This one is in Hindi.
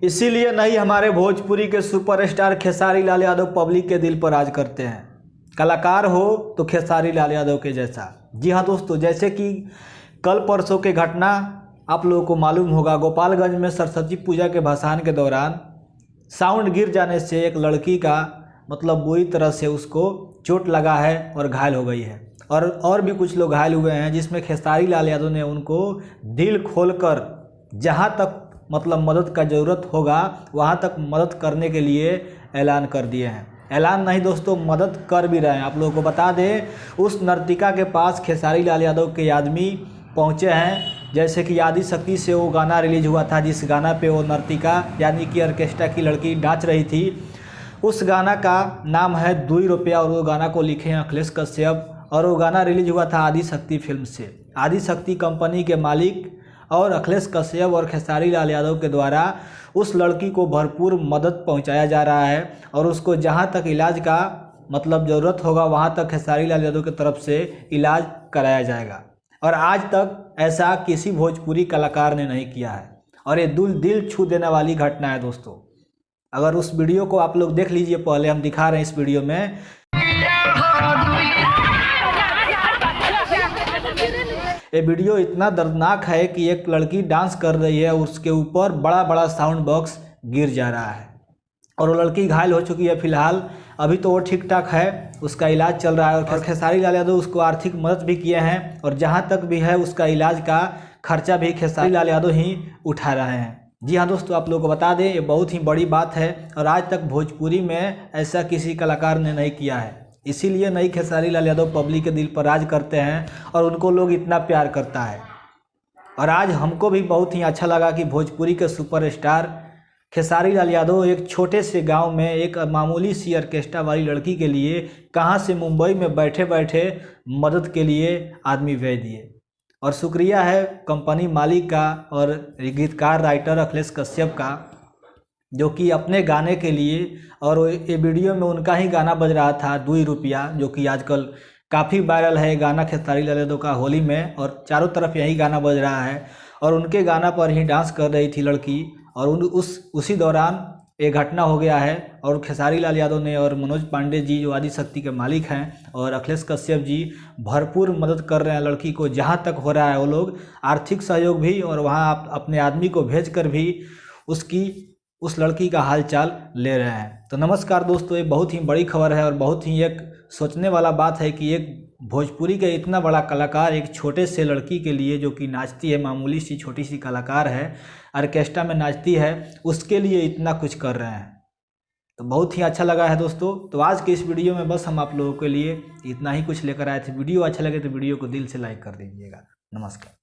इसीलिए नहीं हमारे भोजपुरी के सुपरस्टार खेसारी लाल यादव पब्लिक के दिल पर राज करते हैं। कलाकार हो तो खेसारी लाल यादव के जैसा। जी हाँ दोस्तों, जैसे कि कल परसों के घटना आप लोगों को मालूम होगा, गोपालगंज में सरस्वती पूजा के भसान के दौरान साउंड गिर जाने से एक लड़की का बुरी तरह से उसको चोट लगा है और घायल हो गई है, और भी कुछ लोग घायल हुए हैं, जिसमें खेसारी लाल यादव ने उनको दिल खोलकर जहां तक मदद का ज़रूरत होगा वहां तक मदद करने के लिए ऐलान कर दिए हैं। ऐलान नहीं दोस्तों, मदद कर भी रहे हैं। आप लोगों को बता दें, उस नर्तिका के पास खेसारी लाल यादव के आदमी पहुंचे हैं। जैसे कि आदि शक्ति से वो गाना रिलीज हुआ था, जिस गाना पे वो नर्तिका यानी कि ऑर्केस्ट्रा की लड़की नाच रही थी। उस गाना का नाम है 2 रुपया और वो गाना को लिखे हैं अखिलेश कश्यप, और वो गाना रिलीज हुआ था आदि शक्ति फिल्म से। आदि शक्ति कंपनी के मालिक और अखिलेश कश्यप और खेसारी लाल यादव के द्वारा उस लड़की को भरपूर मदद पहुंचाया जा रहा है, और उसको जहां तक इलाज का ज़रूरत होगा वहां तक खेसारी लाल यादव की तरफ से इलाज कराया जाएगा। और आज तक ऐसा किसी भोजपुरी कलाकार ने नहीं किया है, और ये दिल छू देने वाली घटना है दोस्तों। अगर उस वीडियो को आप लोग देख लीजिए, पहले हम दिखा रहे हैं इस वीडियो में। ये वीडियो इतना दर्दनाक है कि एक लड़की डांस कर रही है, उसके ऊपर बड़ा साउंड बॉक्स गिर जा रहा है और वो लड़की घायल हो चुकी है। फिलहाल अभी तो वो ठीक ठाक है, उसका इलाज चल रहा है, और खेसारी लाल यादव उसको आर्थिक मदद भी किए हैं, और जहां तक भी है उसका इलाज का खर्चा भी खेसारी लाल यादव ही उठा रहे हैं। जी हाँ दोस्तों, आप लोगों को बता दें, ये बहुत ही बड़ी बात है, और आज तक भोजपुरी में ऐसा किसी कलाकार ने नहीं किया है। इसीलिए नहीं खेसारी लाल यादव पब्लिक के दिल पर राज करते हैं और उनको लोग इतना प्यार करता है। और आज हमको भी बहुत ही अच्छा लगा कि भोजपुरी के सुपरस्टार खेसारी लाल यादव एक छोटे से गांव में एक मामूली सी ऑर्केस्ट्रा वाली लड़की के लिए कहां से मुंबई में बैठे बैठे मदद के लिए आदमी भेज दिए। और शुक्रिया है कंपनी मालिक का और गीतकार राइटर अखिलेश कश्यप का, जो कि अपने गाने के लिए, और ये वीडियो में उनका ही गाना बज रहा था 2 रुपया, जो कि आजकल काफ़ी वायरल है गाना खेसारी लाल यादव का होली में, और चारों तरफ यही गाना बज रहा है, और उनके गाना पर ही डांस कर रही थी लड़की, और उसी दौरान एक घटना हो गया है। और खेसारी लाल यादव ने और मनोज पांडे जी, जो आदि शक्ति के मालिक हैं, और अखिलेश कश्यप जी भरपूर मदद कर रहे हैं लड़की को, जहां तक हो रहा है वो लोग आर्थिक सहयोग भी, और वहां अपने आदमी को भेजकर भी उस लड़की का हालचाल ले रहे हैं। तो नमस्कार दोस्तों, ये बहुत ही बड़ी खबर है और बहुत ही एक सोचने वाला बात है कि एक भोजपुरी का इतना बड़ा कलाकार एक छोटे से लड़की के लिए, जो कि नाचती है, मामूली सी छोटी सी कलाकार है, ऑर्केस्ट्रा में नाचती है, उसके लिए इतना कुछ कर रहे हैं। तो बहुत ही अच्छा लगा है दोस्तों। तो आज के इस वीडियो में बस हम आप लोगों के लिए इतना ही कुछ लेकर आए थे। वीडियो अच्छा लगे तो वीडियो को दिल से लाइक कर दीजिएगा। नमस्कार।